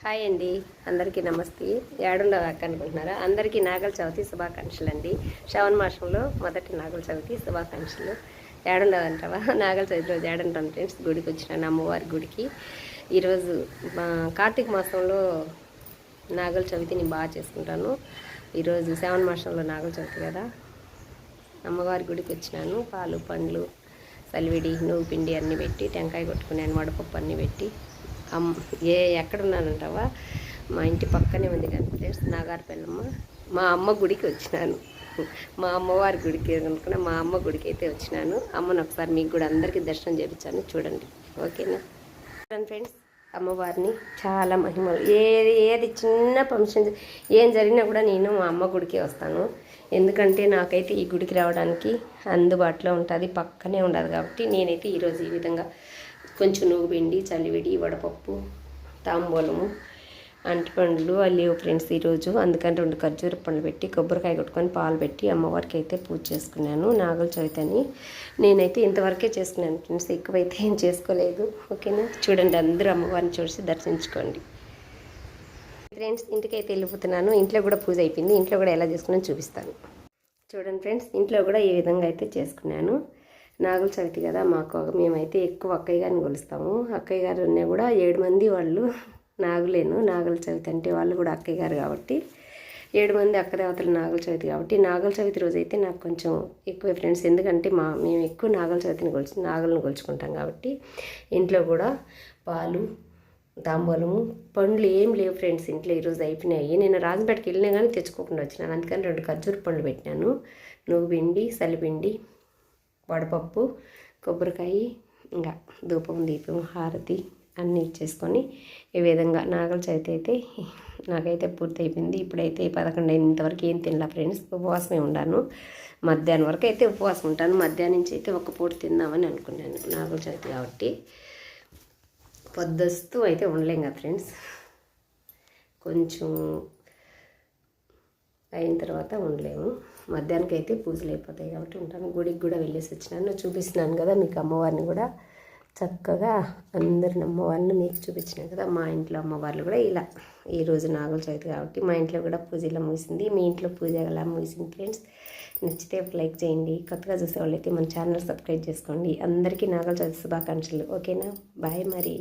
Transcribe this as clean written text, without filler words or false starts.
Hi అండి, అందరికీ నమస్తే. ఏడుండవ అక్క అనుకుంటున్నారా? అందరికీ నాగల చవితి శుభాకాంక్షలు అండి. శ్రావణ మాసంలో మొదటి నాగల చవితి శుభాకాంక్షలు. ఏడుండవ అంటావా? నాగల చవితి రోజు ఏడుంటాను ఫ్రెండ్స్. గుడికి వచ్చినాను, అమ్మవారి గుడికి. ఈరోజు కార్తీక మాసంలో నాగల చవితిని బాగా చేసుకుంటాను. ఈరోజు శ్రావణ మాసంలో నాగల చవితి కదా, అమ్మవారి గుడికి వచ్చినాను. పాలు పండ్లు సలివిడి నువ్వు పిండి అన్నీ పెట్టి టెంకాయ కొట్టుకున్నాను, వడపప్పు అన్నీ పెట్టి. ఎక్కడున్నానంటావా? మా ఇంటి పక్కనే ఉంది కదా ఫ్రెండ్స్, నాగారపల్లమ్మ. మా అమ్మ గుడికి వచ్చినాను, మా అమ్మవారి గుడికి అనుకున్నా, మా అమ్మ గుడికి అయితే వచ్చినాను. అమ్మను ఒకసారి మీకు కూడా అందరికీ దర్శనం చేయించాను, చూడండి. ఓకేనా? చూడండి ఫ్రెండ్స్, అమ్మవారిని చాలా మహిమలు. ఏది చిన్న ఫంక్షన్ ఏం జరిగినా కూడా నేను మా అమ్మ గుడికే వస్తాను. ఎందుకంటే నాకైతే ఈ గుడికి రావడానికి అందుబాటులో ఉంటుంది, పక్కనే ఉండదు. కాబట్టి నేనైతే ఈరోజు ఈ విధంగా కొంచెం నువ్వు పిండి, చలివిడి, వడపప్పు, తాంబూలము, అంటిపండ్లు లేవు ఫ్రెండ్స్ ఈరోజు. అందుకని 2 ఖర్జూర పండ్లు పెట్టి కొబ్బరికాయ కొట్టుకొని పాలు పెట్టి అమ్మవారికి అయితే పూజ చేసుకున్నాను. నాగుల చవితి అని నేనైతే ఇంతవరకే చేసుకున్నాను ఫ్రెండ్స్, ఎక్కువైతే ఏం చేసుకోలేదు. ఓకేనా? చూడండి, అందరూ అమ్మవారిని చూసి దర్శించుకోండి ఫ్రెండ్స్. ఇంటికైతే వెళ్ళిపోతున్నాను. ఇంట్లో కూడా పూజ అయిపోయింది. ఇంట్లో కూడా ఎలా చేసుకున్నాను చూపిస్తాను. చూడండి ఫ్రెండ్స్, ఇంట్లో కూడా ఈ విధంగా అయితే చేసుకున్నాను. నాగుల చవితి కదా, మేమైతే ఎక్కువ అక్కయ్య గారిని కొలుస్తాము. అక్కయ్య గారు అన్నీ కూడా 7 మంది వాళ్ళు నాగులేను. నాగుల చవితి అంటే వాళ్ళు కూడా అక్కయ్య గారు కాబట్టి 7 మంది అక్క దేవతలు నాగుల చవితి కాబట్టి నాగుల చవితి రోజు అయితే నాకు కొంచెం ఎక్కువ ఫ్రెండ్స్. ఎందుకంటే మేము ఎక్కువ నాగుల చవితిని నాగులను కొలుచుకుంటాం కాబట్టి ఇంట్లో కూడా పాలు, తాంబూలము, పండ్లు ఏం లేవు ఫ్రెండ్స్ ఇంట్లో. ఈరోజు అయిపోయినాయి. నేను రాజంపేటకి వెళ్ళినా కానీ తెచ్చుకోకుండా వచ్చినాను. అందుకని 2 ఖర్జూర పండ్లు పెట్టినాను. నువ్వు పిండి, సలిపిండి, వడపప్పు, కొబ్బరికాయ, ఇంకా ధూపం, దీపం, హారతి అన్నీ ఇచ్చేసుకొని ఈ విధంగా నాగల చవితి అయితే నాకైతే పూర్తి అయిపోయింది. ఇప్పుడైతే 11 అయినంతవరకు ఏం తినలా ఫ్రెండ్స్, ఉపవాసమే ఉన్నాను. మధ్యాహ్నం వరకు అయితే ఉపవాసం ఉంటాను. మధ్యాహ్నం నుంచి అయితే ఒక పూట తిందామని అనుకున్నాను, నాగల చవితి కాబట్టి. పొద్దుస్తూ అయితే ఉండలేం కదా ఫ్రెండ్స్, కొంచెం అయిన తర్వాత ఉండలేము. మధ్యాహ్నానికి అయితే పూజలు అయిపోతాయి కాబట్టి ఉంటాను. గుడికి కూడా వెళ్ళేసి వచ్చినాను. చూపిస్తున్నాను కదా మీకు అమ్మవారిని కూడా చక్కగా. అందరిని అమ్మవారిని మీకు చూపించినాను కదా. మా ఇంట్లో అమ్మవార్లు కూడా ఇలా ఈరోజు నాగుల చవితి కాబట్టి మా ఇంట్లో కూడా పూజ ఇలా ముగిసింది. మీ ఇంట్లో పూజ ఎలా ముగిసింది ఫ్రెండ్స్? నచ్చితే ఒక లైక్ చేయండి. కొత్తగా చూసేవాళ్ళైతే మన ఛానల్ సబ్స్క్రైబ్ చేసుకోండి. అందరికీ నాగుల చవితి శుభాకాంక్షలు. ఓకేనా? బాయ్ మరి.